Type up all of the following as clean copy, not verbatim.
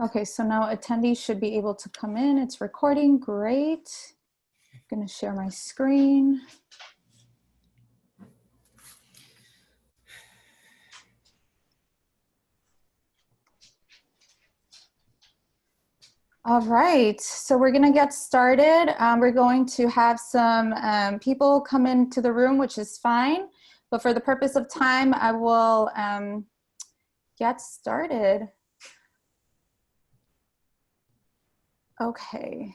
Okay, so now attendees should be able to come in. It's recording, great. I'm gonna share my screen. All right, so we're gonna get started. We're going to have some people come into the room, which is fine. But for the purpose of time, I will get started. Okay.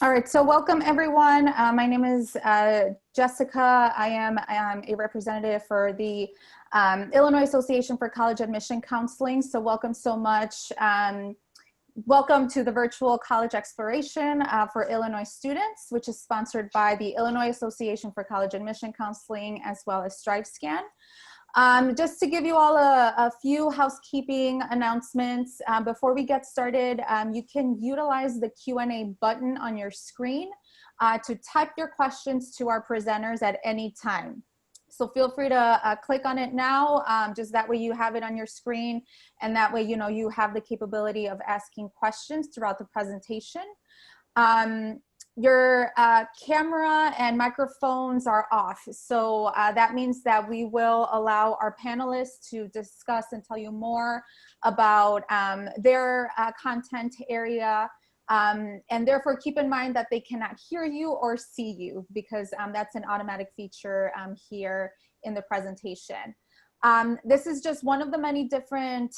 All right, so welcome everyone. My name is Jessica. I am a representative for the Illinois Association for College Admission Counseling. So welcome so much. Welcome to the virtual college exploration for Illinois students, which is sponsored by the Illinois Association for College Admission Counseling as well as StriveScan. Just to give you all a few housekeeping announcements before we get started, you can utilize the Q&A button on your screen to type your questions to our presenters at any time. So feel free to click on it now, just that way you have it on your screen, and that way you have the capability of asking questions throughout the presentation. Your camera and microphones are off. So that means that we will allow our panelists to discuss and tell you more about their content area. And therefore keep in mind that they cannot hear you or see you, because that's an automatic feature here in the presentation. This is just one of the many different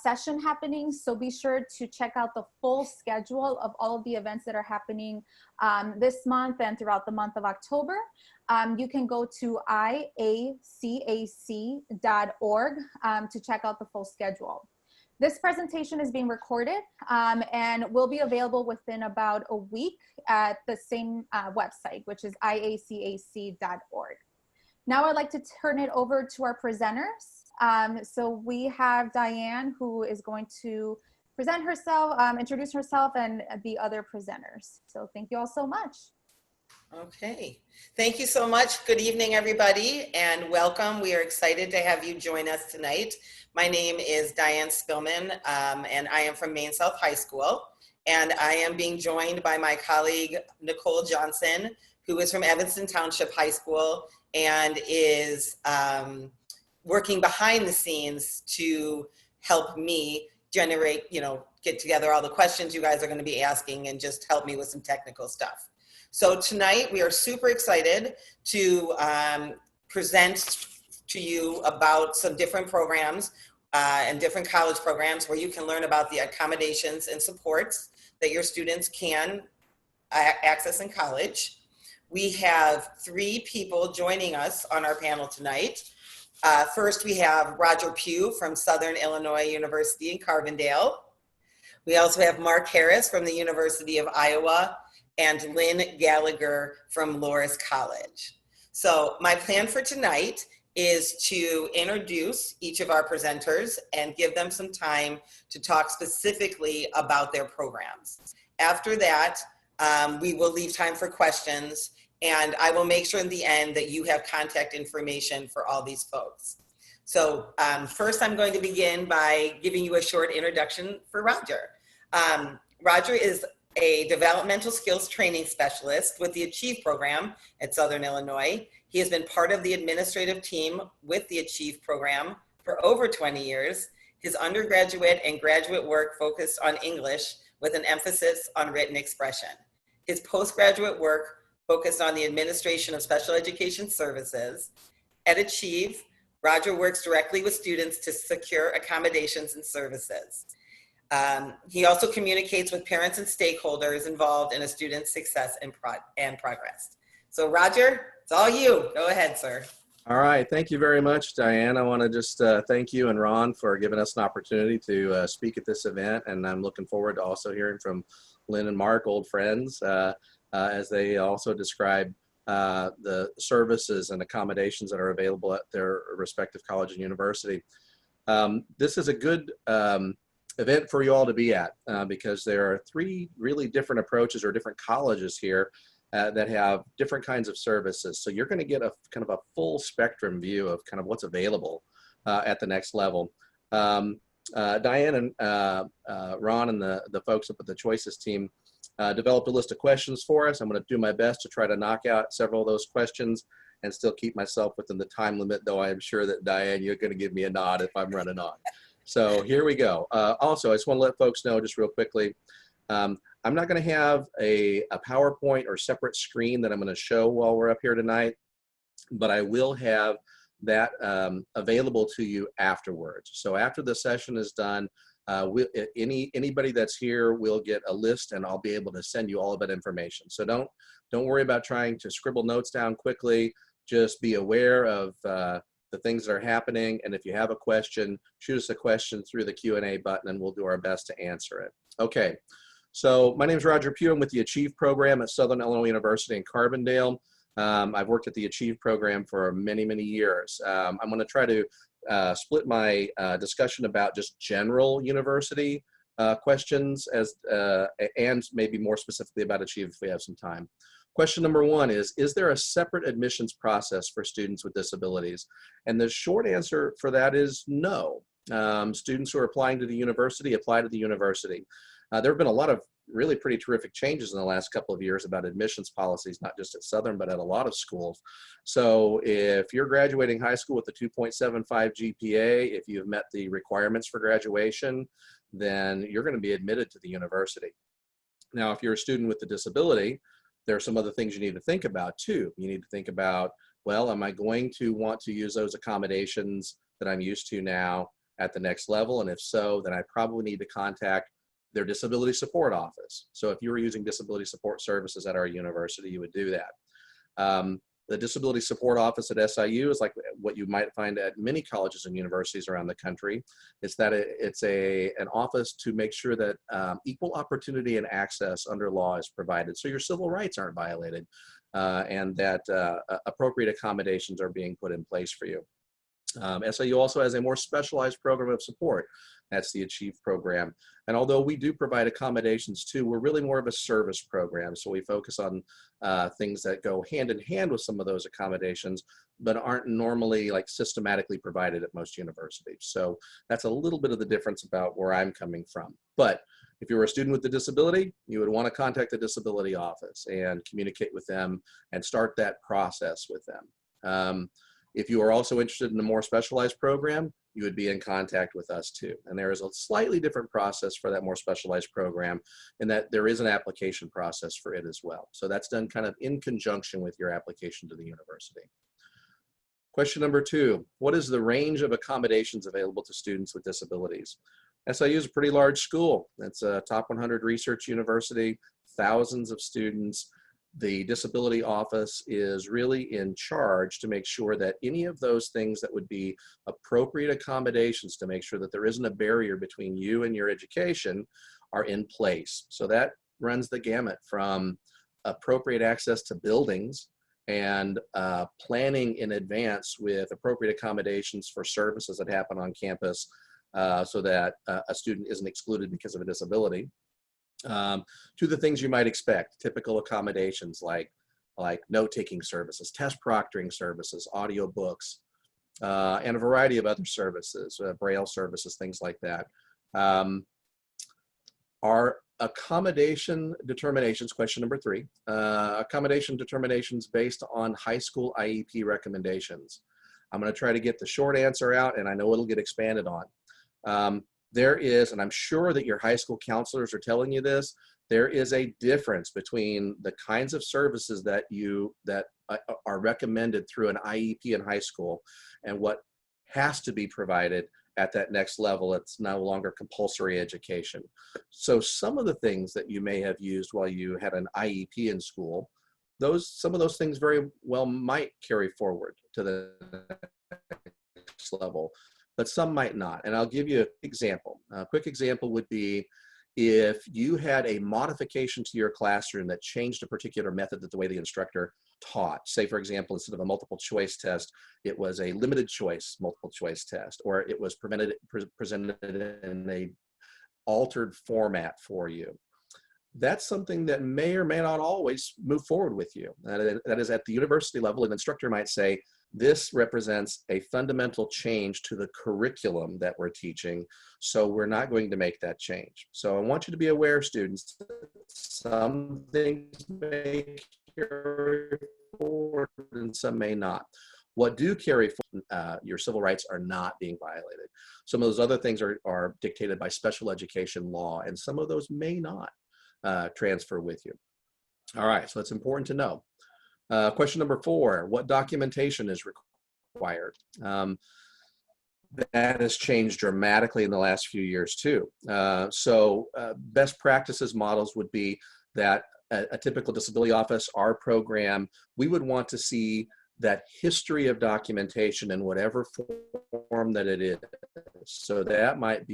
session happenings, so be sure to check out the full schedule of all of the events that are happening this month and throughout the month of October. You can go to IACAC.org to check out the full schedule. This presentation is being recorded and will be available within about a week at the same website, which is IACAC.org. Now I'd like to turn it over to our presenters. So we have Diane, who is going to present herself, introduce herself, and the other presenters. So thank you all so much. Okay, thank you so much. Good evening, everybody, and welcome. We are excited to have you join us tonight. My name is Diane Spillman, and I am from Maine South High School, and I am being joined by my colleague, Nicole Johnson, who is from Evanston Township High School and is working behind the scenes to help me generate, get together all the questions you guys are going to be asking and just help me with some technical stuff. So tonight we are super excited to present to you about some different programs and different college programs where you can learn about the accommodations and supports that your students can access in college. We have 3 people joining us on our panel tonight. First, we have Roger Pugh from Southern Illinois University in Carbondale. We also have Mark Harris from the University of Iowa and Lynn Gallagher from Loras College. So my plan for tonight is to introduce each of our presenters and give them some time to talk specifically about their programs. After that, we will leave time for questions, and I will make sure in the end that you have contact information for all these folks. So first I'm going to begin by giving you a short introduction for Roger. Roger is a developmental skills training specialist with the Achieve program at Southern Illinois. He has been part of the administrative team with the Achieve program for over 20 years. His undergraduate and graduate work focused on English with an emphasis on written expression. His postgraduate work focused on the administration of special education services. At Achieve, Roger works directly with students to secure accommodations and services. He also communicates with parents and stakeholders involved in a student's success and progress. So Roger, it's all you. Go ahead, sir. All right, thank you very much, Diane. I want to just thank you and Ron for giving us an opportunity to speak at this event, and I'm looking forward to also hearing from Lynn and Mark, old friends, as they also describe the services and accommodations that are available at their respective college and university. This is a good event for you all to be at because there are 3 really different approaches or different colleges here that have different kinds of services. So you're going to get a kind of a full spectrum view of kind of what's available at the next level. Diane and Ron and the folks up at the Choices team developed a list of questions for us. I'm going to do my best to try to knock out several of those questions and still keep myself within the time limit, though I am sure that, Diane, you're going to give me a nod if I'm running on. So here we go. Also, I just want to let folks know just real quickly, I'm not going to have a PowerPoint or separate screen that I'm going to show while we're up here tonight, but I will have that available to you afterwards. So after the session is done, anybody that's here will get a list, and I'll be able to send you all of that information. So don't worry about trying to scribble notes down quickly. Just be aware of the things that are happening, and if you have a question, shoot us a question through the Q&A button, and we'll do our best to answer it. Okay, so my name is Roger Pugh. I'm with the Achieve program at Southern Illinois University in Carbondale. I've worked at the Achieve program for many, many years. I'm going to try to split my discussion about just general university questions and maybe more specifically about Achieve if we have some time. Question number one is there a separate admissions process for students with disabilities? And the short answer for that is no. Students who are applying to the university apply to the university. There have been a lot of really pretty terrific changes in the last couple of years about admissions policies, not just at Southern, but at a lot of schools. So if you're graduating high school with a 2.75 GPA, if you've met the requirements for graduation, then you're going to be admitted to the university. Now, if you're a student with a disability, there are some other things you need to think about too. You need to think about, well, am I going to want to use those accommodations that I'm used to now at the next level? And if so, then I probably need to contact their disability support office. So if you were using disability support services at our university, you would do that. The disability support office at SIU is like what you might find at many colleges and universities around the country. It's that it's an office to make sure that equal opportunity and access under law is provided, so your civil rights aren't violated, and that appropriate accommodations are being put in place for you. SIU also has a more specialized program of support. That's the Achieve program. And although we do provide accommodations too, we're really more of a service program. So we focus on things that go hand in hand with some of those accommodations, but aren't normally like systematically provided at most universities. So that's a little bit of the difference about where I'm coming from. But if you were a student with a disability, you would want to contact the disability office and communicate with them and start that process with them. If you are also interested in a more specialized program, you would be in contact with us too. And there is a slightly different process for that more specialized program in that there is an application process for it as well. So that's done kind of in conjunction with your application to the university. Question number two, what is the range of accommodations available to students with disabilities? SIU is a pretty large school. It's a top 100 research university, thousands of students. The disability office is really in charge to make sure that any of those things that would be appropriate accommodations to make sure that there isn't a barrier between you and your education are in place. So that runs the gamut from appropriate access to buildings and planning in advance with appropriate accommodations for services that happen on campus so that a student isn't excluded because of a disability. To the things you might expect, typical accommodations like note-taking services, test proctoring services, audio books, and a variety of other services, Braille services, things like that. Our accommodation determinations, question number three, accommodation determinations based on high school IEP recommendations. I'm going to try to get the short answer out, and I know it'll get expanded on. There is, and I'm sure that your high school counselors are telling you this, there is a difference between the kinds of services that are recommended through an IEP in high school and what has to be provided at that next level. It's no longer compulsory education. So some of the things that you may have used while you had an IEP in school, some of those things very well might carry forward to the next level, but some might not. And I'll give you an example. A quick example would be if you had a modification to your classroom that changed a particular method that the way the instructor taught. Say, for example, instead of a multiple choice test, it was a limited choice multiple choice test, or it was presented in a altered format for you. That's something that may or may not always move forward with you. That is, at the university level, an instructor might say, This represents a fundamental change to the curriculum that we're teaching, so we're not going to make that change. So I want you to be aware, students, that some things may carry forward and some may not. What do carry forward, your civil rights are not being violated. Some of those other things are dictated by special education law, and some of those may not transfer with you. All right, so it's important to know. Question number 4, what documentation is required? That has changed dramatically in the last few years too. Best practices models would be that a typical disability office, our program, we would want to see that history of documentation in whatever form that it is. So that might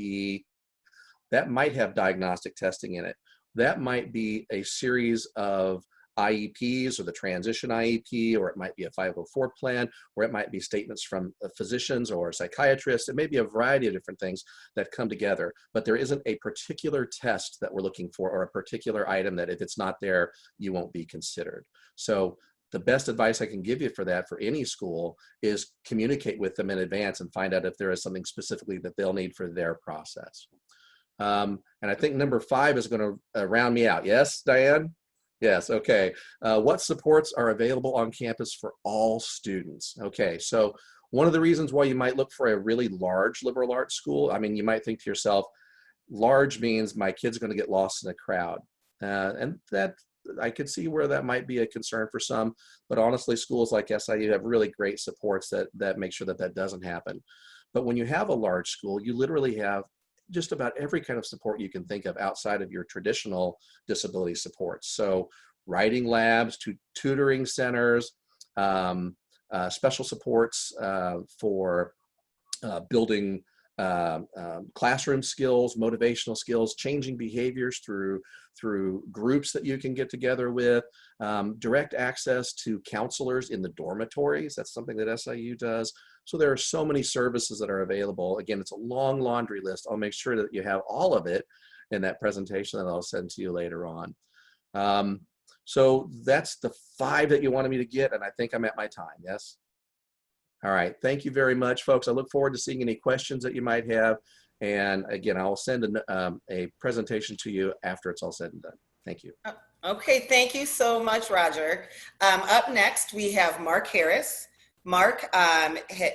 have diagnostic testing in it. That might be a series of IEPs or the transition IEP, or it might be a 504 plan, or it might be statements from physicians or psychiatrists. It may be a variety of different things that come together, but there isn't a particular test that we're looking for or a particular item that if it's not there, you won't be considered. So the best advice I can give you for that for any school is communicate with them in advance and find out if there is something specifically that they'll need for their process. And I think number 5 is going to round me out. Yes, Diane? Yes, okay. What supports are available on campus for all students? Okay, so one of the reasons why you might look for a really large liberal arts school, I mean, you might think to yourself, large means my kid's going to get lost in a crowd. And that, I could see where that might be a concern for some, but honestly, schools like SIU have really great supports that make sure that that doesn't happen. But when you have a large school, you literally have just about every kind of support you can think of outside of your traditional disability supports. So writing labs, tutoring centers, special supports for building classroom skills, motivational skills, changing behaviors through groups that you can get together with, direct access to counselors in the dormitories. That's something that SIU does. So there are so many services that are available. Again, it's a long laundry list. I'll make sure that you have all of it in that presentation that I'll send to you later on. So that's the 5 that you wanted me to get, and I think I'm at my time, yes? All right, thank you very much, folks. I look forward to seeing any questions that you might have. And again, I'll send a presentation to you after it's all said and done. Thank you. Okay, thank you so much, Roger. Up next, we have Mark Harris. Mark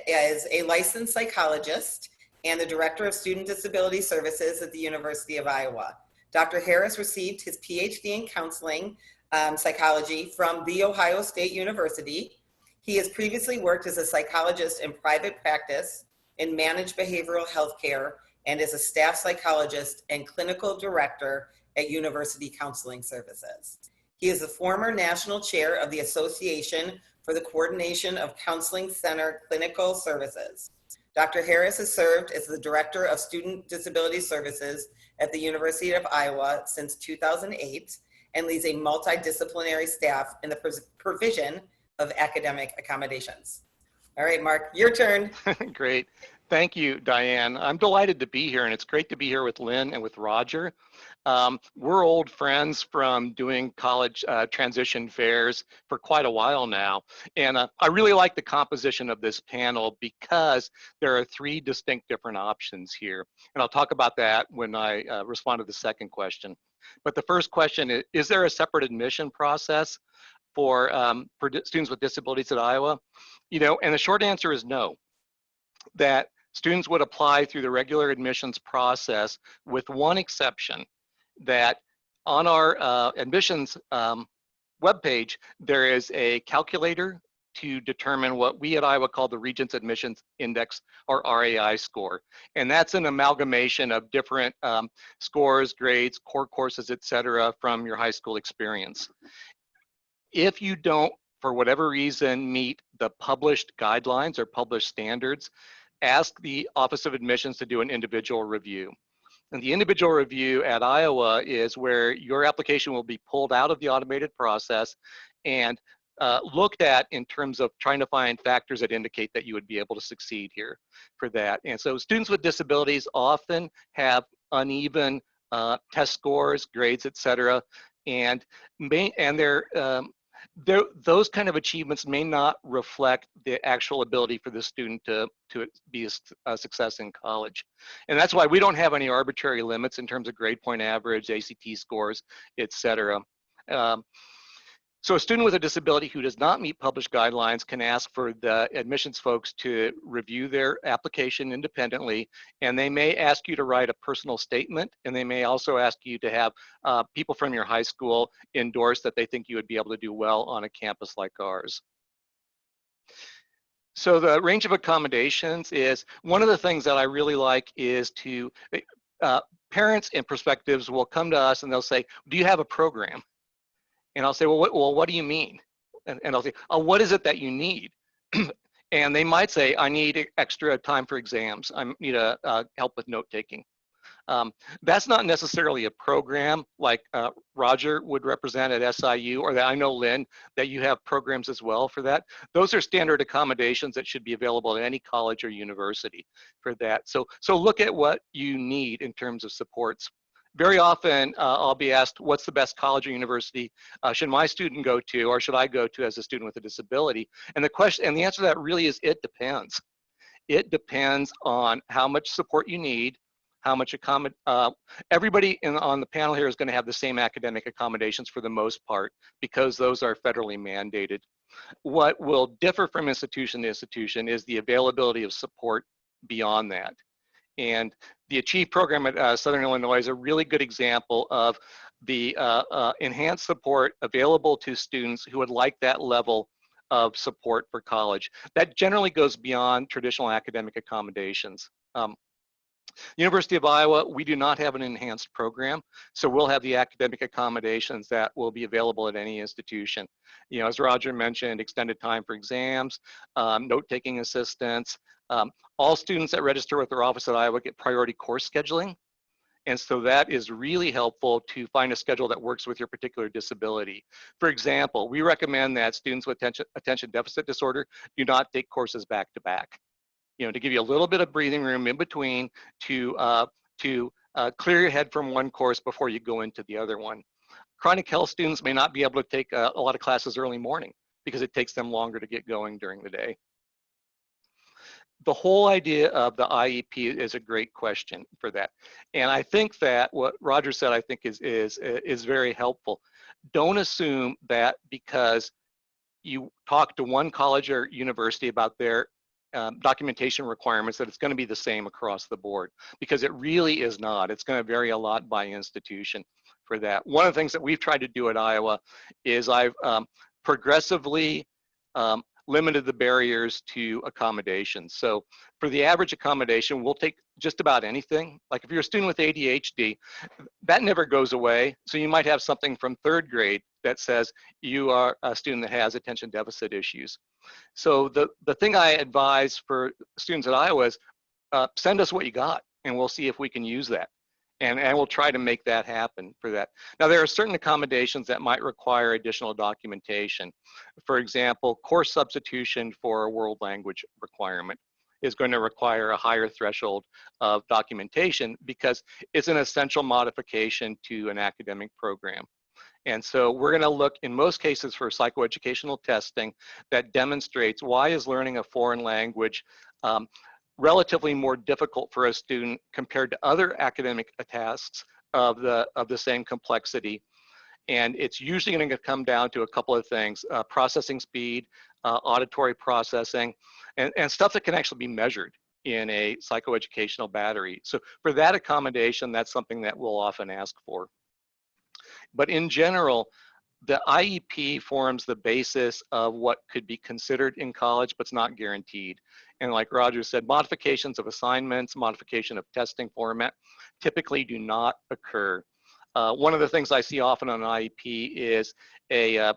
is a licensed psychologist and the Director of Student Disability Services at the University of Iowa. Dr. Harris received his PhD in counseling psychology from The Ohio State University. He has previously worked as a psychologist in private practice in managed behavioral health care and as a staff psychologist and clinical director at University Counseling Services. He is the former national chair of the Association for the Coordination of Counseling Center Clinical Services. Dr. Harris has served as the Director of Student Disability Services at the University of Iowa since 2008 and leads a multidisciplinary staff in the provision of academic accommodations. All right, Mark, your turn. Great. Thank you, Diane. I'm delighted to be here, and it's great to be here with Lynn and with Roger. We're old friends from doing college transition fairs for quite a while now, and I really like the composition of this panel because there are 3 distinct different options here, and I'll talk about that when I respond to the second question. But the first question is there a separate admission process for students with disabilities at Iowa? You know, and the short answer is no. That students would apply through the regular admissions process with one exception, that on our admissions webpage, there is a calculator to determine what we at Iowa call the Regents Admissions Index, or RAI score. And that's an amalgamation of different scores, grades, core courses, et cetera, from your high school experience. If you don't, for whatever reason, meet the published guidelines or published standards, ask the Office of Admissions to do an individual review. And the individual review at Iowa is where your application will be pulled out of the automated process and looked at in terms of trying to find factors that indicate that you would be able to succeed here for that. And so students with disabilities often have uneven test scores, grades, et cetera, and they're those kind of achievements may not reflect the actual ability for the student to be a success in college. And that's why we don't have any arbitrary limits in terms of grade point average, ACT scores, et cetera. So a student with a disability who does not meet published guidelines can ask for the admissions folks to review their application independently, and they may ask you to write a personal statement, and they may also ask you to have people from your high school endorse that they think you would be able to do well on a campus like ours. So the range of accommodations is, one of the things that I really like is to, parents and prospectives will come to us and they'll say, do you have a program? And I'll say, well, what do you mean? And I'll say, oh, what is it that you need? And they might say, I need extra time for exams. I need help with note taking. That's not necessarily a program like Roger would represent at SIU, or that I know, Lynn, that you have programs as well for that. Those are standard accommodations that should be available at any college or university for that. So look at what you need in terms of supports. Very often, I'll be asked, what's the best college or university should my student go to, or should I go to as a student with a disability? And the answer to that really is, it depends. It depends on how much support you need, how much everybody on the panel here is going to have the same academic accommodations for the most part, because those are federally mandated. What will differ from institution to institution is the availability of support beyond that. And the Achieve program at Southern Illinois is a really good example of the enhanced support available to students who would like that level of support for college. That generally goes beyond traditional academic accommodations. University of Iowa, we do not have an enhanced program, so we'll have the academic accommodations that will be available at any institution. You know, as Roger mentioned, extended time for exams, note-taking assistance. All students that register with their office at Iowa get priority course scheduling. And so that is really helpful to find a schedule that works with your particular disability. For example, we recommend that students with attention deficit disorder do not take courses back to back. You know, to give you a little bit of breathing room in between to clear your head from one course before you go into the other one. Chronic health students may not be able to take a lot of classes early morning because it takes them longer to get going during the day. The whole idea of the IEP is a great question for that. And I think that what Roger said, I think is very helpful. Don't assume that because you talk to one college or university about their documentation requirements that it's going to be the same across the board, because it really is not. It's going to vary a lot by institution for that. One of the things that we've tried to do at Iowa is I've progressively limited the barriers to accommodations. So for the average accommodation, we'll take just about anything. Like if you're a student with ADHD, that never goes away. So you might have something from 3rd grade that says you are a student that has attention deficit issues. So the thing I advise for students at Iowa is send us what you got, and we'll see if we can use that. And we'll try to make that happen for that. Now, there are certain accommodations that might require additional documentation. For example, course substitution for a world language requirement is going to require a higher threshold of documentation because it's an essential modification to an academic program. And so we're going to look in most cases for psychoeducational testing that demonstrates why is learning a foreign language relatively more difficult for a student compared to other academic tasks of the same complexity. And it's usually going to come down to a couple of things: processing speed, auditory processing, and stuff that can actually be measured in a psychoeducational battery. So for that accommodation, that's something that we'll often ask for. But in general, the IEP forms the basis of what could be considered in college, but it's not guaranteed. And like Roger said, modifications of assignments, modification of testing format typically do not occur. One of the things I see often on an IEP is a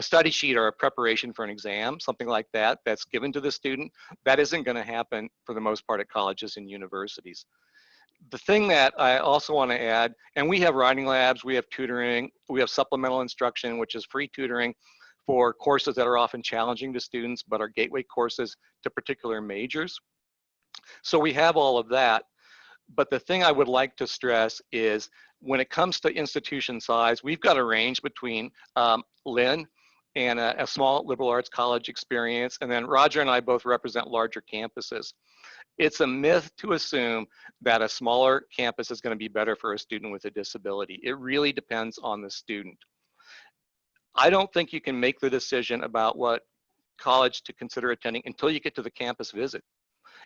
study sheet or a preparation for an exam, something like that, that's given to the student. That isn't going to happen for the most part at colleges and universities. The thing that I also want to add, and we have writing labs, we have tutoring, we have supplemental instruction, which is free tutoring for courses that are often challenging to students, but are gateway courses to particular majors. So we have all of that. But the thing I would like to stress is When it comes to institution size, we've got a range between Lynn and a small liberal arts college experience, and then Roger and I both represent larger campuses. It's a myth to assume that a smaller campus is going to be better for a student with a disability. It really depends on the student. I don't think you can make the decision about what college to consider attending until you get to the campus visit.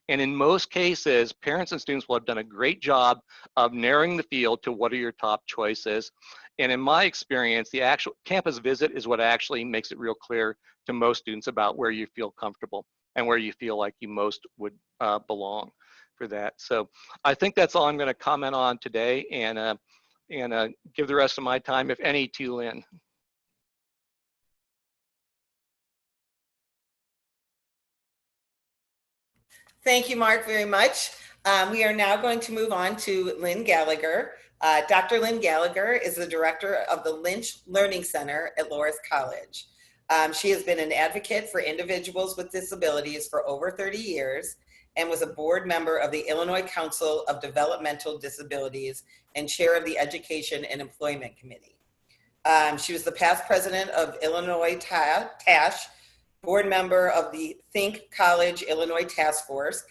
And in most cases, parents and students will have done a great job of narrowing the field to what are your top choices. And in my experience, the actual campus visit is what actually makes it real clear to most students about where you feel comfortable and where you feel like you most would belong for that. So I think that's all I'm going to comment on today, and give the rest of my time, if any, to Lynn. Thank you, Mark, very much. We are now going to move on to Lynn Gallagher. Dr. Lynn Gallagher is the director of the Lynch Learning Center at Loras College. She has been an advocate for individuals with disabilities for over 30 years and was a board member of the Illinois Council of Developmental Disabilities and chair of the Education and Employment Committee. She was the past president of Illinois TASH, board member of the Think College Illinois Task Force,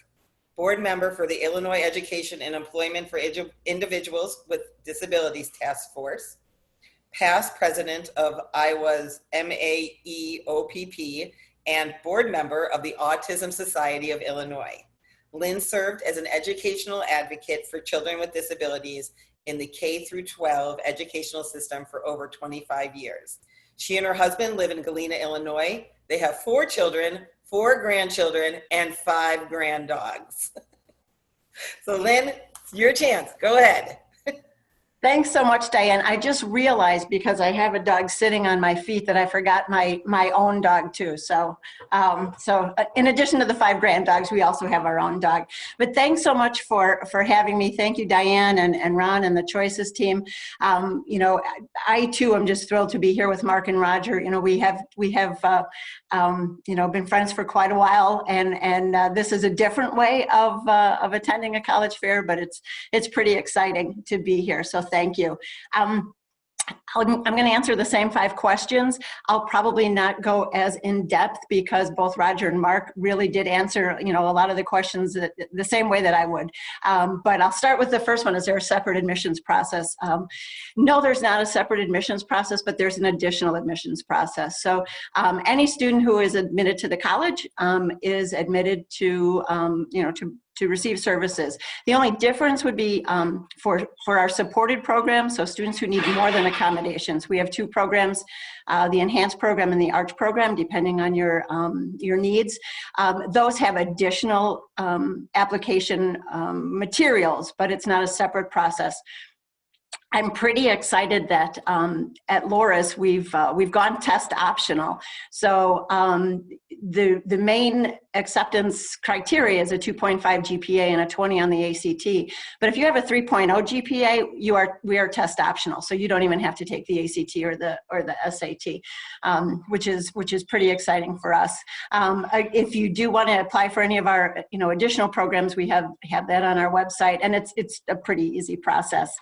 board member for the Illinois Education and Employment for Individuals with Disabilities Task Force, past president of Iowa's MAEOPP, and board member of the Autism Society of Illinois. Lynn served as an educational advocate for children with disabilities in the K-12 educational system for over 25 years. She and her husband live in Galena, Illinois. They have 4 children, 4 grandchildren, and 5 granddogs. So Lynn, it's your chance. Go ahead. Thanks so much, Diane. I just realized, because I have a dog sitting on my feet, that I forgot my own dog too. So in addition to the 5 grand dogs, we also have our own dog. But thanks so much for having me. Thank you, Diane and Ron and the Choices team. You know, I too am just thrilled to be here with Mark and Roger. You know, we have you know, been friends for quite a while, and this is a different way of attending a college fair, but it's pretty exciting to be here. So thank you. I'm going to answer the same 5 questions. I'll probably not go as in depth because both Roger and Mark really did answer, you know, a lot of the questions the same way that I would. But I'll start with the first one. Is there a separate admissions process? No, there's not a separate admissions process, but there's an additional admissions process. So any student who is admitted to the college is admitted to, you know, to receive services. The only difference would be for our supported program, so students who need more than accommodations. We have 2 programs, the enhanced program and the arch program, depending on your needs. Those have additional application materials, but it's not a separate process. I'm pretty excited that at Loras we've gone test optional. So the main acceptance criteria is a 2.5 GPA and a 20 on the ACT. But if you have a 3.0 GPA, we are test optional. So you don't even have to take the ACT or the SAT, which is pretty exciting for us. If you do want to apply for any of our additional programs, we have that on our website, and it's a pretty easy process.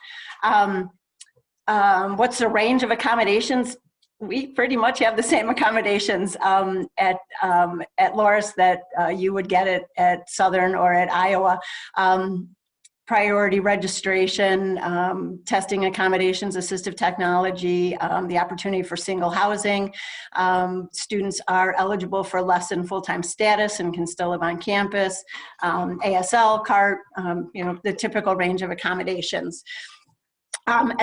What's the range of accommodations? We pretty much have the same accommodations at Loras that you would get at Southern or at Iowa. Priority registration, testing accommodations, assistive technology, the opportunity for single housing. Students are eligible for less than full-time status and can still live on campus. ASL, CART, the typical range of accommodations.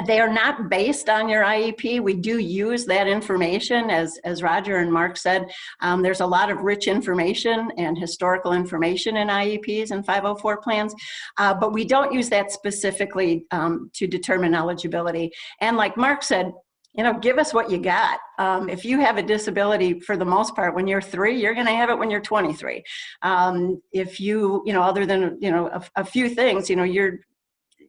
They are not based on your IEP. We do use that information, as Roger and Mark said. There's a lot of rich information and historical information in IEPs and 504 plans, but we don't use that specifically to determine eligibility. And like Mark said, give us what you got. If you have a disability, for the most part, when you're 3, you're going to have it when you're 23. If you, other than, a few things,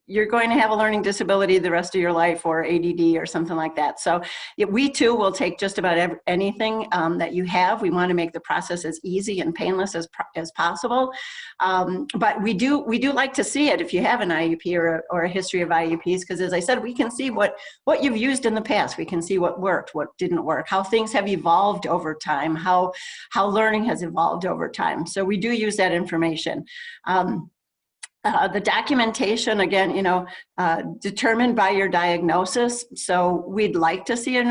you're going to have a learning disability the rest of your life, or ADD or something like that. So we too will take just about anything that you have. We want to make the process as easy and painless as possible. But we do like to see it if you have an IEP or a history of IEPs, because as I said, we can see what you've used in the past. We can see what worked, what didn't work, how things have evolved over time, how learning has evolved over time. So we do use that information. The documentation, again, determined by your diagnosis. So we'd like to see a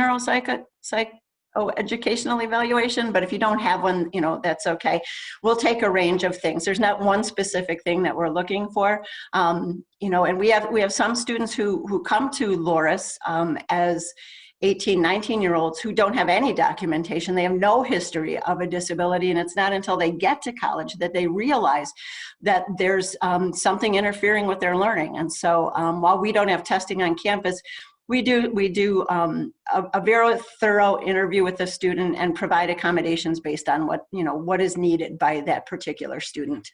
educational evaluation, but if you don't have one, that's okay. We'll take a range of things. There's not one specific thing that we're looking for. And we have some students who come to Loris as 18, 19-year-olds who don't have any documentation. They have no history of a disability, and it's not until they get to college that they realize that there's something interfering with their learning. And so while we don't have testing on campus, we do a very thorough interview with the student and provide accommodations based on what is needed by that particular student.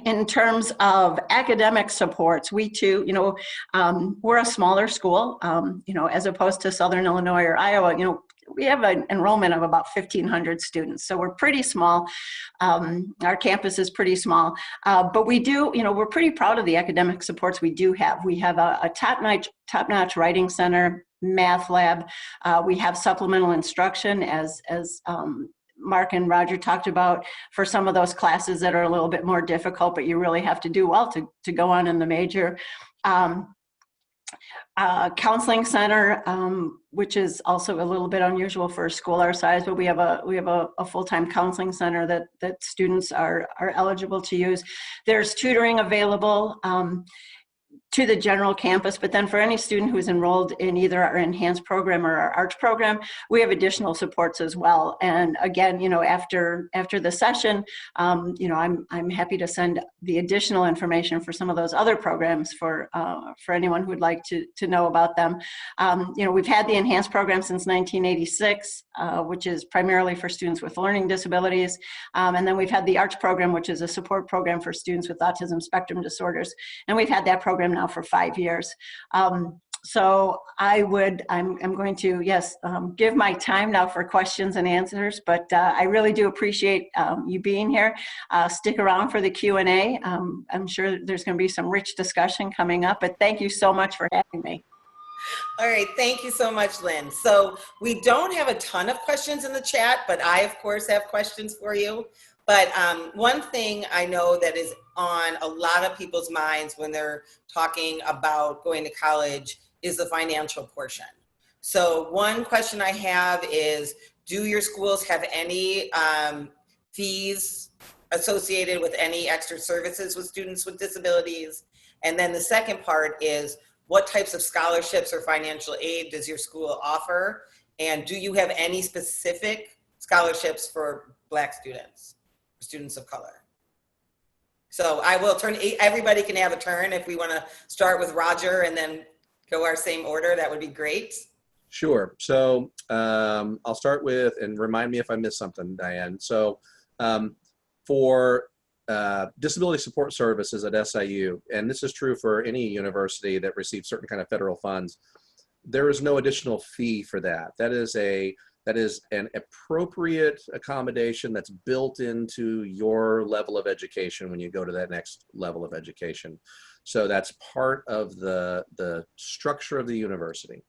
In terms of academic supports, we too, we're a smaller school, as opposed to Southern Illinois or Iowa, we have an enrollment of about 1,500 students. So we're pretty small. Our campus is pretty small, but we do, we're pretty proud of the academic supports we do have. We have a top-notch writing center, math lab. We have supplemental instruction as Mark and Roger talked about, for some of those classes that are a little bit more difficult, but you really have to do well to go on in the major. Counseling center, which is also a little bit unusual for a school our size, but we have a full-time counseling center that students are eligible to use. There's tutoring available to the general campus, but then for any student who's enrolled in either our enhanced program or our arts program, we have additional supports as well. And again, after the session, I'm happy to send the additional information for some of those other programs for anyone who would like to know about them. We've had the enhanced program since 1986, which is primarily for students with learning disabilities. And then we've had the arts program, which is a support program for students with autism spectrum disorders. And we've had that program now for 5 years. So I'm going to, give my time now for questions and answers, but I really do appreciate you being here. Stick around for the Q&A. I'm sure there's going to be some rich discussion coming up, but thank you so much for having me. All right, thank you so much, Lynn. So we don't have a ton of questions in the chat, but I, of course, have questions for you. But one thing I know that is on a lot of people's minds when they're talking about going to college is the financial portion. So one question I have is, do your schools have any fees associated with any extra services with students with disabilities? And then the second part is, what types of scholarships or financial aid does your school offer? And do you have any specific scholarships for Black students? Students of color. So I will turn, everybody can have a turn. If we want to start with Roger and then go our same order, that would be great. Sure. So I'll start with, and remind me if I missed something, Diane. So for disability support services at SIU, and this is true for any university that receives certain kind of federal funds, there is no additional fee for that. That is an appropriate accommodation that's built into your level of education when you go to that next level of education. So that's part of the structure of the university.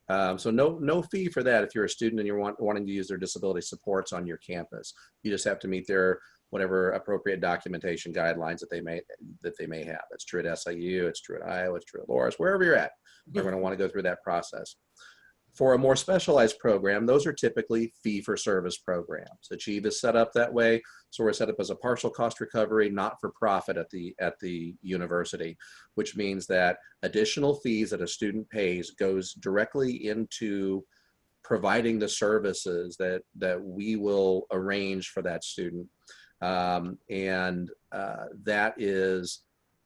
So no fee for that if you're a student and you're wanting to use their disability supports on your campus. You just have to meet their whatever appropriate documentation guidelines that they may have. It's true at SIU, it's true at Iowa, it's true at Loras, wherever you're at. You're going to want to go through that process. For a more specialized program, those are typically fee-for-service programs. Achieve is set up that way, so we're set up as a partial cost recovery, not-for-profit at the university, which means that additional fees that a student pays goes directly into providing the services that we will arrange for that student. That is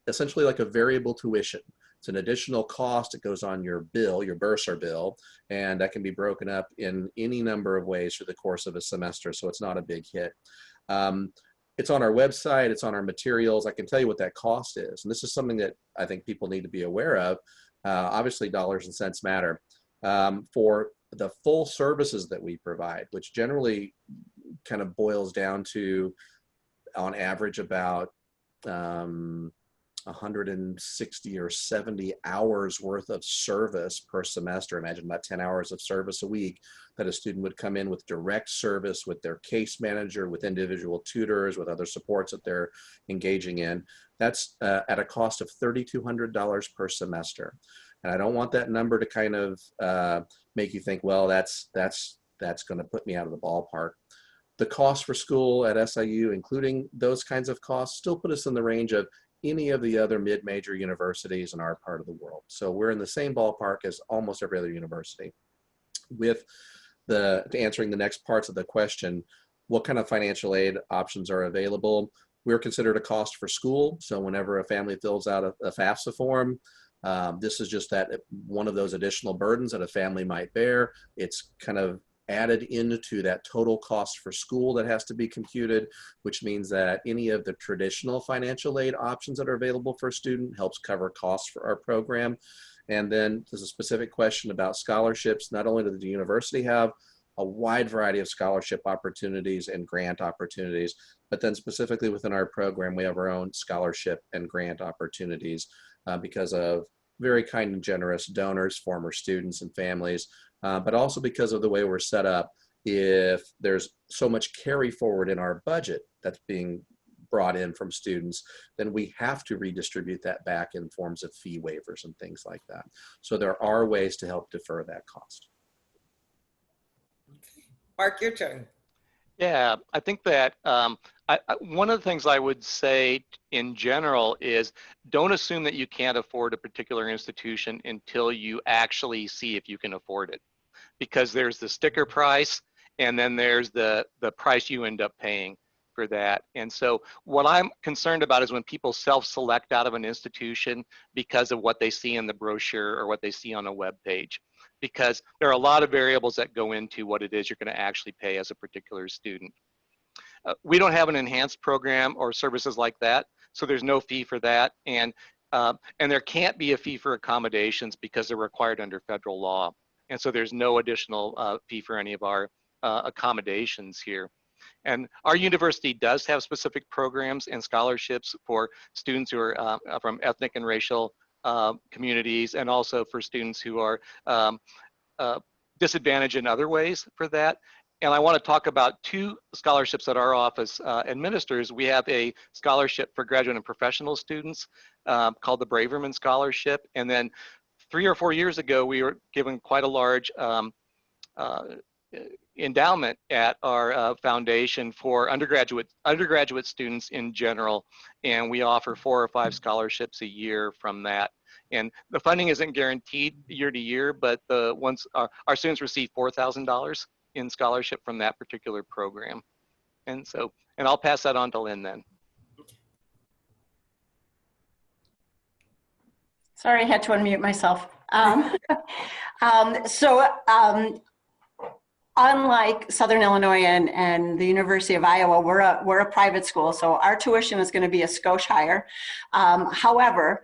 essentially like a variable tuition. It's an additional cost. It goes on your bill, your bursar bill, and that can be broken up in any number of ways through the course of a semester, so it's not a big hit. it's on our website, it's on our materials. I can tell you what that cost is. And this is something that I think people need to be aware of. Obviously, dollars and cents matter. For the full services that we provide, which generally kind of boils down to, on average, about 160 or 70 hours worth of service per semester. Imagine about 10 hours of service a week that a student would come in with direct service with their case manager, with individual tutors, with other supports that they're engaging in. That's at a cost of $3,200 per semester. And I don't want that number to kind of make you think, well, that's going to put me out of the ballpark. The cost for school at SIU, including those kinds of costs, still put us in the range of any of the other mid-major universities in our part of the world. So we're in the same ballpark as almost every other university. With answering the next parts of the question, what kind of financial aid options are available? We're considered a cost for school. So whenever a family fills out a FAFSA form, this is just that one of those additional burdens that a family might bear. It's kind of added into that total cost for school that has to be computed, which means that any of the traditional financial aid options that are available for a student helps cover costs for our program. And then there's a specific question about scholarships. Not only does the university have a wide variety of scholarship opportunities and grant opportunities, but then specifically within our program, we have our own scholarship and grant opportunities because of very kind and generous donors, former students and families, but also because of the way we're set up. If there's so much carry forward in our budget that's being brought in from students, then we have to redistribute that back in forms of fee waivers and things like that. So there are ways to help defer that cost. Okay. Mark, your turn. Yeah, I think that one of the things I would say in general is don't assume that you can't afford a particular institution until you actually see if you can afford it. Because there's the sticker price and then there's the price you end up paying for that. And so what I'm concerned about is when people self-select out of an institution because of what they see in the brochure or what they see on a web page. Because there are a lot of variables that go into what it is you're going to actually pay as a particular student. We don't have an enhanced program or services like that, so there's no fee for that. And there can't be a fee for accommodations because they're required under federal law. And so there's no additional fee for any of our accommodations here. And our university does have specific programs and scholarships for students who are from ethnic and racial communities, and also for students who are disadvantaged in other ways for that. And I want to talk about two scholarships that our office administers. We have a scholarship for graduate and professional students called the Braverman Scholarship. And then 3 or 4 years ago, we were given quite a large endowment at our foundation for undergraduate students in general. And we offer 4 or 5 scholarships a year from that. And the funding isn't guaranteed year to year, but the ones our students receive $4,000 in scholarship from that particular program. And so, and I'll pass that on to Lynn then. Sorry, I had to unmute myself. Unlike Southern Illinois and the University of Iowa, we're a private school, so our tuition is going to be a skosh higher. However,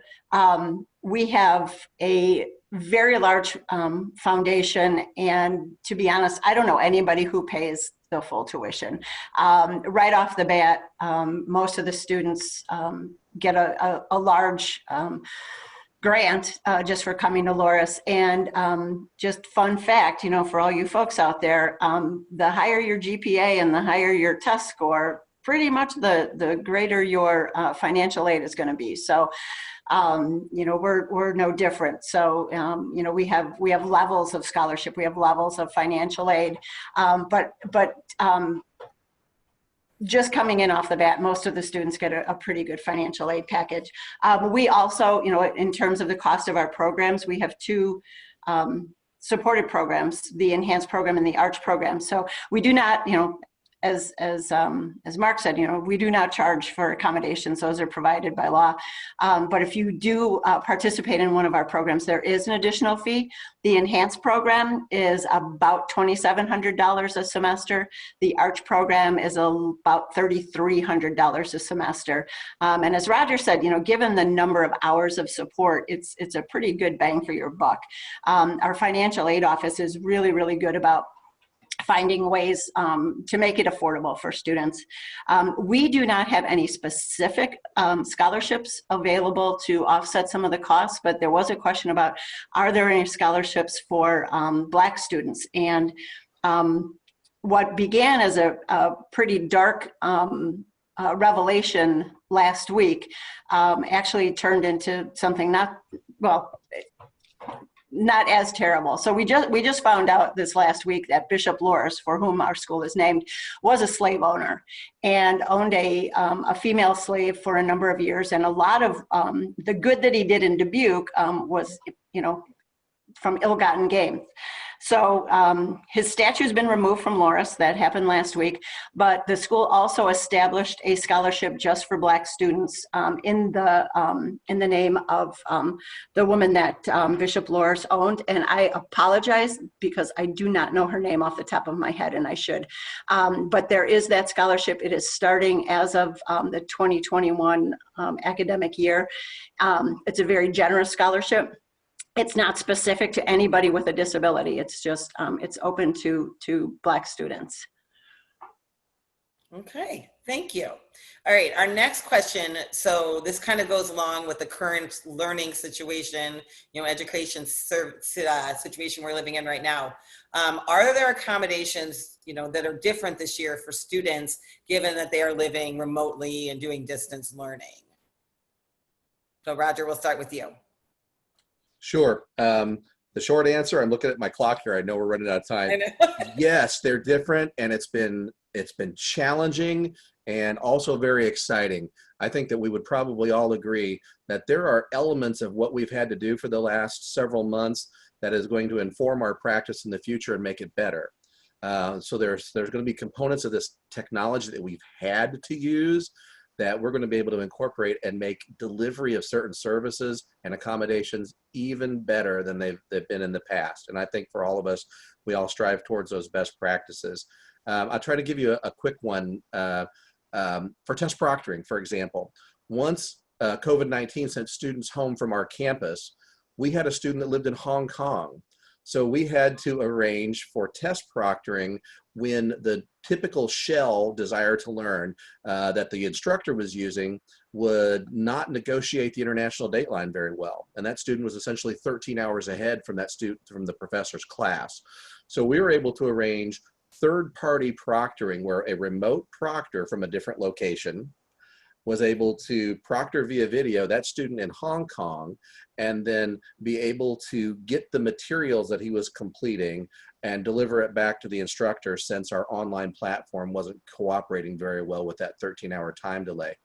we have a very large foundation, and to be honest, I don't know anybody who pays the full tuition. Right off the bat, most of the students get a large grant just for coming to Loras. And just fun fact, you know, for all you folks out there, the higher your GPA and the higher your test score, pretty much the greater your financial aid is going to be. So, you know, we're no different. So, you know, we have levels of scholarship, we have levels of financial aid, but just coming in off the bat, most of the students get a pretty good financial aid package. We also, you know, in terms of the cost of our programs, we have 2 supported programs, the enhanced program and the arch program. So we do not, you know, as Mark said, we do not charge for accommodations; those are provided by law. But if you do participate in one of our programs, there is an additional fee. The enhanced program is about $2,700 a semester. The Arch program is about $3,300 a semester. And as Roger said, given the number of hours of support, it's a pretty good bang for your buck. Our financial aid office is really, really good about finding ways to make it affordable for students. We do not have any specific scholarships available to offset some of the costs, but there was a question about, are there any scholarships for Black students? And what began as a pretty dark revelation last week actually turned into something not as terrible. So we just found out this last week that Bishop Loris, for whom our school is named, was a slave owner and owned a female slave for a number of years. And a lot of the good that he did in Dubuque was, from ill-gotten gain. So his statue's been removed from Loris. That happened last week. But the school also established a scholarship just for Black students in the name of the woman that Bishop Loris owned. And I apologize because I do not know her name off the top of my head, and I should. But there is that scholarship. It is starting as of the 2021 academic year. It's a very generous scholarship. It's not specific to anybody with a disability. It's just, it's open to Black students. Okay, thank you. All right, our next question. So this kind of goes along with the current learning situation, education situation we're living in right now. Are there accommodations, that are different this year for students, given that they are living remotely and doing distance learning? So Roger, we'll start with you. Sure. The short answer, I'm looking at my clock here. I know we're running out of time. Yes, they're different, and it's been challenging and also very exciting. I think that we would probably all agree that there are elements of what we've had to do for the last several months that is going to inform our practice in the future and make it better. So there's going to be components of this technology that we've had to use that we're going to be able to incorporate and make delivery of certain services and accommodations even better than they've been in the past. And I think for all of us, we all strive towards those best practices. I'll try to give you a quick one for test proctoring, for example. Once COVID-19 sent students home from our campus, we had a student that lived in Hong Kong. So we had to arrange for test proctoring when the typical shell desire to learn that the instructor was using would not negotiate the international dateline very well. And that student was essentially 13 hours ahead from that student, from the professor's class. So we were able to arrange third-party proctoring where a remote proctor from a different location was able to proctor via video that student in Hong Kong and then be able to get the materials that he was completing and deliver it back to the instructor, since our online platform wasn't cooperating very well with that 13-hour time delay.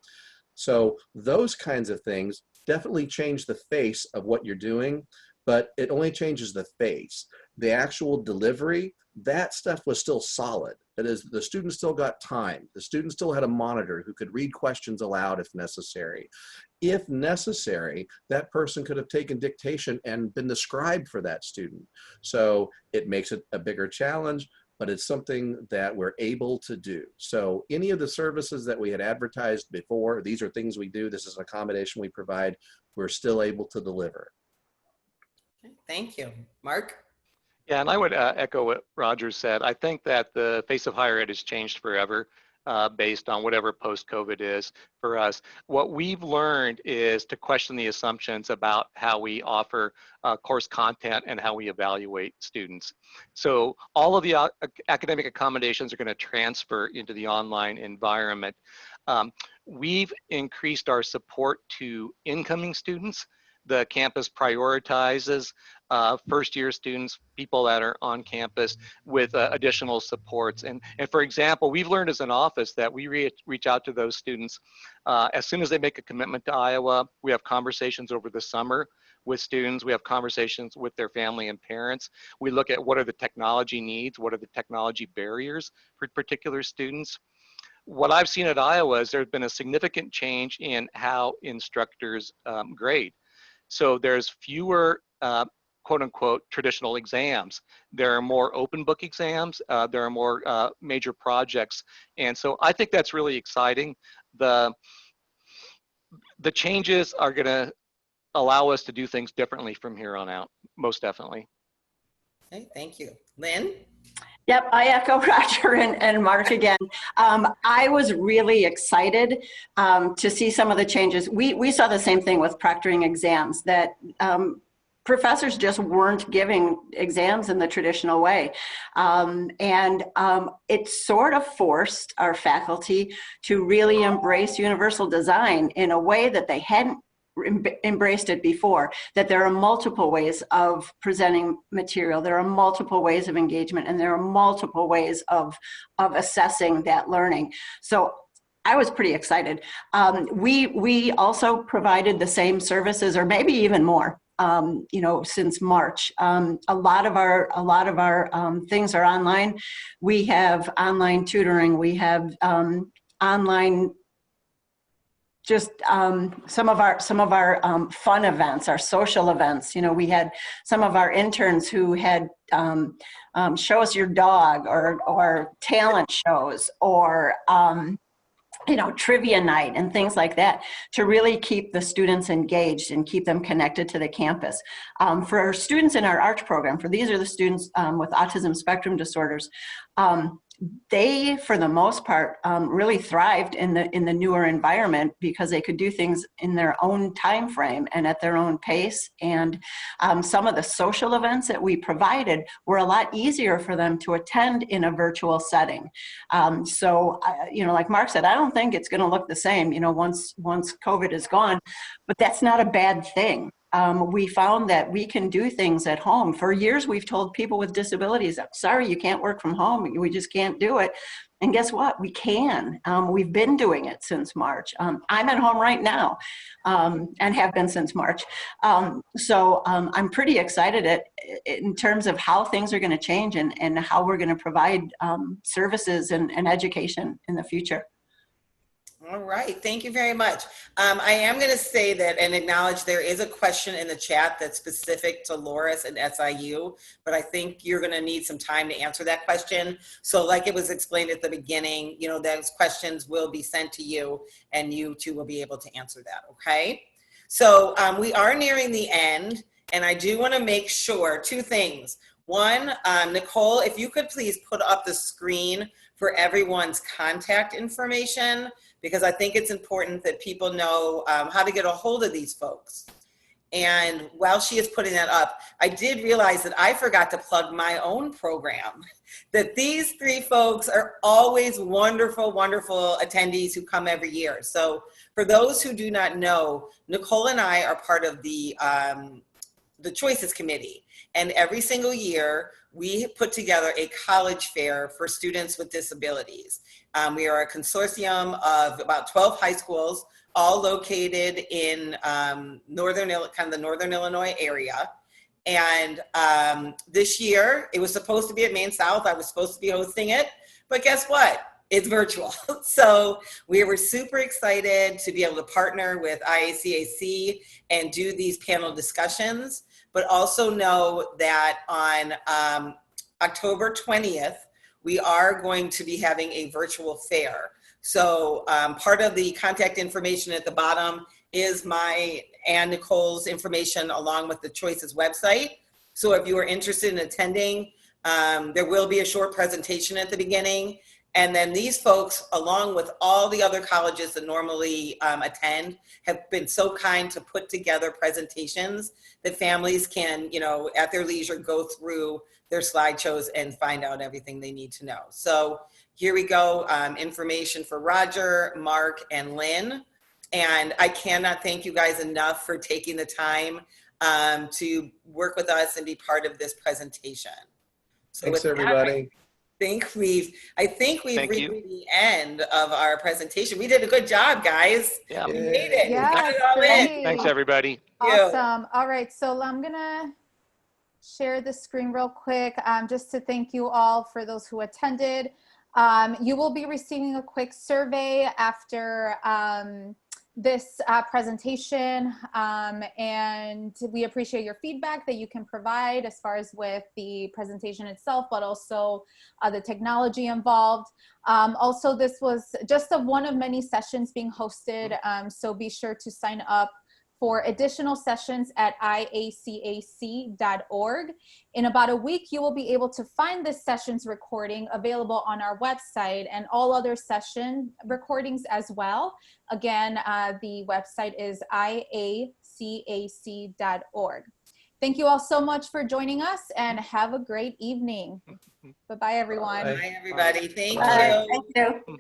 So those kinds of things definitely change the face of what you're doing, but it only changes the face. The actual delivery, that stuff was still solid. That is, the student still got time. The student still had a monitor who could read questions aloud if necessary. If necessary, that person could have taken dictation and been the scribe for that student. So it makes it a bigger challenge, but it's something that we're able to do. So any of the services that we had advertised before, these are things we do, this is an accommodation we provide, we're still able to deliver. Thank you. Mark? Yeah, and I would echo what Roger said. I think that the face of higher ed has changed forever based on whatever post-COVID is for us. What we've learned is to question the assumptions about how we offer course content and how we evaluate students. So all of the academic accommodations are going to transfer into the online environment. We've increased our support to incoming students. The campus prioritizes first-year students, people that are on campus, with additional supports. And for example, we've learned as an office that we reach out to those students as soon as they make a commitment to Iowa. We have conversations over the summer with students. We have conversations with their family and parents. We look at what are the technology needs, what are the technology barriers for particular students. What I've seen at Iowa is there's been a significant change in how instructors grade. So there's fewer quote unquote traditional exams. There are more open book exams. There are more major projects. And so I think that's really exciting. The changes are going to allow us to do things differently from here on out, most definitely. Okay, thank you. Lynn? Yep, I echo Roger and Mark again. I was really excited to see some of the changes. We saw the same thing with proctoring exams, that professors just weren't giving exams in the traditional way. It sort of forced our faculty to really embrace universal design in a way that they hadn't embraced it before, that there are multiple ways of presenting material, there are multiple ways of engagement, and there are multiple ways of assessing that learning. So I was pretty excited. We also provided the same services, or maybe even more, since March. A lot of our things are online. We have online tutoring. We have online, just some of our fun events, our social events. We had some of our interns who had show us your dog, or talent shows, or trivia night and things like that, to really keep the students engaged and keep them connected to the campus. For our students in our ARCH program, these are the students with autism spectrum disorders, they, for the most part, really thrived in the newer environment, because they could do things in their own time frame and at their own pace. And some of the social events that we provided were a lot easier for them to attend in a virtual setting. Like Mark said, I don't think it's going to look the same, once COVID is gone, but that's not a bad thing. We found that we can do things at home. For years, we've told people with disabilities, sorry, you can't work from home. We just can't do it. And guess what? We can. We've been doing it since March. I'm at home right now, and have been since March. I'm pretty excited in terms of how things are going to change, and how we're going to provide services and education in the future. All right, thank you very much. I am going to say that and acknowledge there is a question in the chat that's specific to Loris and SIU, but I think you're going to need some time to answer that question. So like it was explained at the beginning, those questions will be sent to you, and you too will be able to answer that, okay? So we are nearing the end, and I do want to make sure two things. One, Nicole, if you could please put up the screen for everyone's contact information, because I think it's important that people know how to get a hold of these folks. And while she is putting that up, I did realize that I forgot to plug my own program, that these three folks are always wonderful, wonderful attendees who come every year. So for those who do not know, Nicole and I are part of the Choices Committee. And every single year, we put together a college fair for students with disabilities. We are a consortium of about 12 high schools, all located in the northern Illinois area. And this year, it was supposed to be at Maine South. I was supposed to be hosting it, but guess what? It's virtual. So we were super excited to be able to partner with IACAC and do these panel discussions, but also know that on October 20th, we are going to be having a virtual fair. So part of the contact information at the bottom is my and Nicole's information, along with the Choices website. So if you are interested in attending, there will be a short presentation at the beginning. And then these folks, along with all the other colleges that normally attend, have been so kind to put together presentations that families can, at their leisure, go through their slideshows and find out everything they need to know. So here we go, information for Roger, Mark, and Lynn. And I cannot thank you guys enough for taking the time to work with us and be part of this presentation. So thanks, everybody. think we've Thank reached you. the end of our presentation. We did a good job, guys. Yeah. We made it. We got Yes, it all in. great. Thanks, everybody. Thank you. Awesome. All right, so I'm gonna share the screen real quick just to thank you all for those who attended. You will be receiving a quick survey after this presentation, and we appreciate your feedback that you can provide as far as with the presentation itself, but also the technology involved. Also, this was just one of many sessions being hosted, so be sure to sign up for additional sessions at IACAC.org. In about a week, you will be able to find this session's recording available on our website and all other session recordings as well. Again, the website is IACAC.org. Thank you all so much for joining us and have a great evening. Bye-bye, everyone. Bye. Bye, everybody. Thank Bye. you. Thank you.